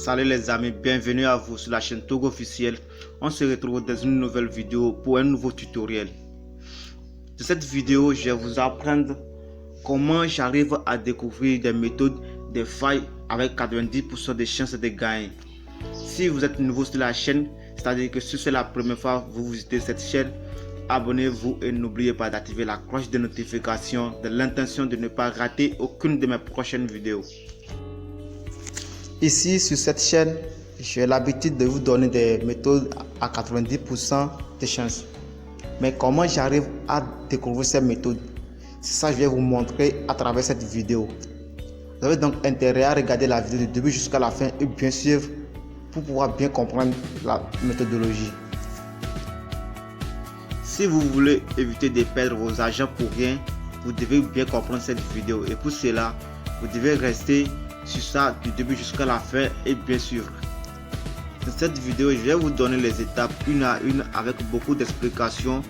Salut les amis, bienvenue à vous sur la chaîne Togo officielle. On se retrouve dans une nouvelle vidéo pour un nouveau tutoriel. Dans cette vidéo, je vais vous apprendre comment j'arrive à découvrir des méthodes, des failles avec 90% de chances de gagner. Si vous êtes nouveau sur la chaîne, c'est-à-dire que si c'est la première fois que vous visitez cette chaîne, abonnez-vous et n'oubliez pas d'activer la cloche de notification de l'intention de ne pas rater aucune de mes prochaines vidéos. Ici sur cette chaîne, j'ai l'habitude de vous donner des méthodes à 90% de chances. Mais comment j'arrive à découvrir ces méthodes? C'est ça que je vais vous montrer à travers cette vidéo. Vous avez donc intérêt à regarder la vidéo du début jusqu'à la fin et bien sûr pour pouvoir bien comprendre la méthodologie. Si vous voulez éviter de perdre vos argent pour rien, vous devez bien comprendre cette vidéo et pour cela, vous devez rester sur ça du début jusqu'à la fin et bien sûr. Dans cette vidéo, je vais vous donner les étapes une à une avec beaucoup d'explications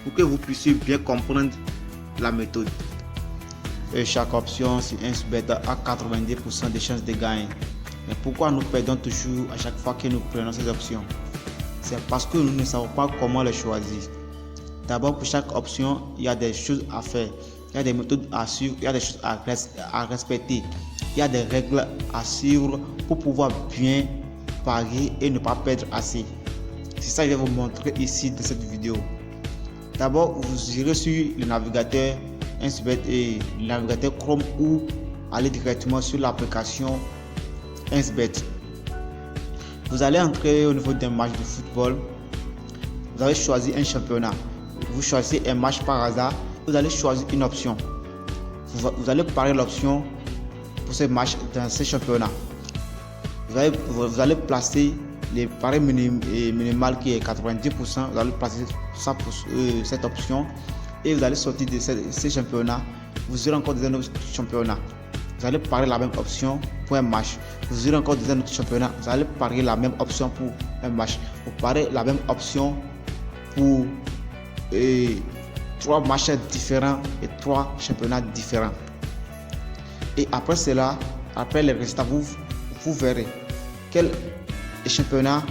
pour que vous puissiez bien comprendre la méthode. Et chaque option sur un bet a 90% de chances de gagner. Mais pourquoi nous perdons toujours à chaque fois que nous prenons ces options? C'est parce que nous ne savons pas comment les choisir. D'abord, pour chaque option, il y a des choses à faire, il y a des méthodes à suivre, il y a des choses à respecter, il y a des règles à suivre pour pouvoir bien parier et ne pas perdre assez. C'est ça que je vais vous montrer ici dans cette vidéo. D'abord, vous irez sur le navigateur 1xBet et le navigateur Chrome ou aller directement sur l'application 1xBet. Vous allez entrer au niveau d'un match de football. Vous avez choisi un championnat. Vous choisissez un match par hasard. Vous allez choisir une option. Vous allez parier l'option pour ce match dans ce championnat. Vous allez placer les paris minimal qui est 90%. Vous allez placer ça pour cette option et vous allez sortir de ce championnat. Vous irez encore dans un autre championnat. Vous allez parier la même option pour un match. Vous irez encore dans un autre championnat. Vous allez parier la même option pour un match. Vous pariez la même option pour 3 matchs différents et 3 championnats différents. Et après cela, après les résultats, vous verrez quel championnat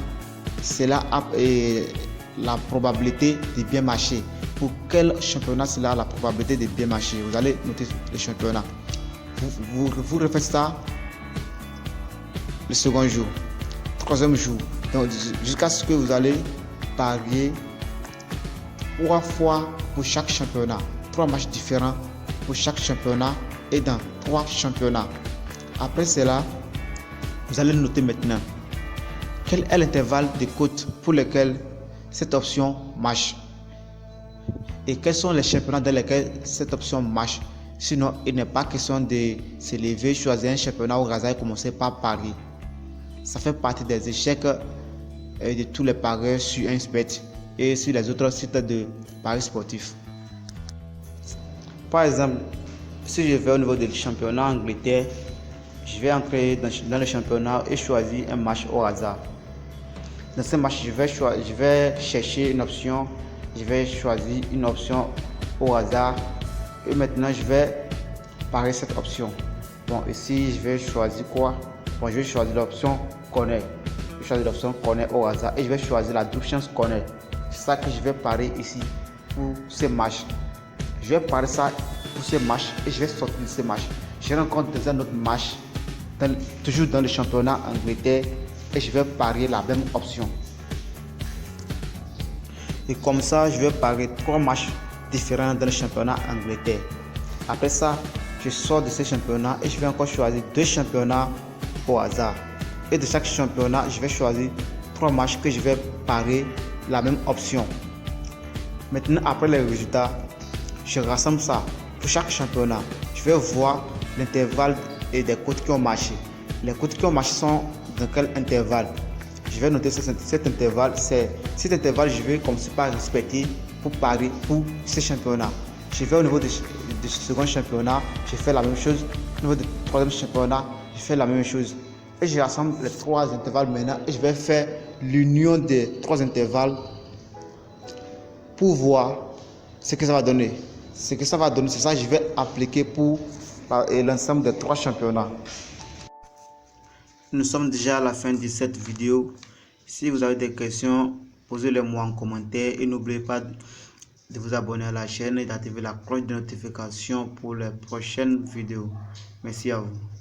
cela a la probabilité de bien marcher. Pour quel championnat cela a la probabilité de bien marcher. Vous allez noter les championnats. Vous refaites ça le second jour, troisième jour, donc jusqu'à ce que vous allez parier 3 fois pour chaque championnat, 3 matchs différents pour chaque championnat et dans 3 championnats. Après cela, vous allez noter maintenant quel est l'intervalle de cotes pour lequel cette option marche et quels sont les championnats dans lesquels cette option marche. Sinon, il n'est pas question de se lever, choisir un championnat au hasard et commencer par parier. Ça fait partie des échecs de tous les parieurs sur 1xBet et sur les autres sites de paris sportifs. Par exemple, si je vais au niveau du championnat Angleterre, je vais entrer dans le championnat et choisir un match au hasard. Dans ce match, je vais chercher une option, je vais choisir une option au hasard et maintenant je vais parier cette option. Bon, ici je vais choisir quoi? Bon, je vais choisir l'option corner. Je vais choisir l'option corner au hasard et je vais choisir la double chance corner. C'est ça que je vais parier ici pour ce match. Je vais parier ça pour ce match et je vais sortir de ce match. Je rencontre dans un autre match, toujours dans le championnat Angleterre, et je vais parier la même option. Et comme ça, je vais parier 3 matchs différents dans le championnat Angleterre. Après ça, je sors de ce championnat et je vais encore choisir 2 championnats au hasard. Et de chaque championnat, je vais choisir 3 matchs que je vais parier la même option. Maintenant, après les résultats, je rassemble ça pour chaque championnat. Je vais voir l'intervalle et des cotes qui ont marché. Les cotes qui ont marché sont dans quel intervalle? Je vais noter cet intervalle. Cet intervalle, je vais commencer par respecter pour parier pour ce championnat. Je vais au niveau du second championnat, je fais la même chose. Au niveau du troisième championnat, je fais la même chose. Et je rassemble les 3 intervalles maintenant et je vais faire l'union des 3 intervalles pour voir ce que ça va donner. Ce que ça va donner, c'est ça que je vais appliquer pour l'ensemble des 3 championnats. Nous sommes déjà à la fin de cette vidéo. Si vous avez des questions, posez-les moi en commentaire et n'oubliez pas de vous abonner à la chaîne et d'activer la cloche de notification pour les prochaines vidéos. Merci à vous.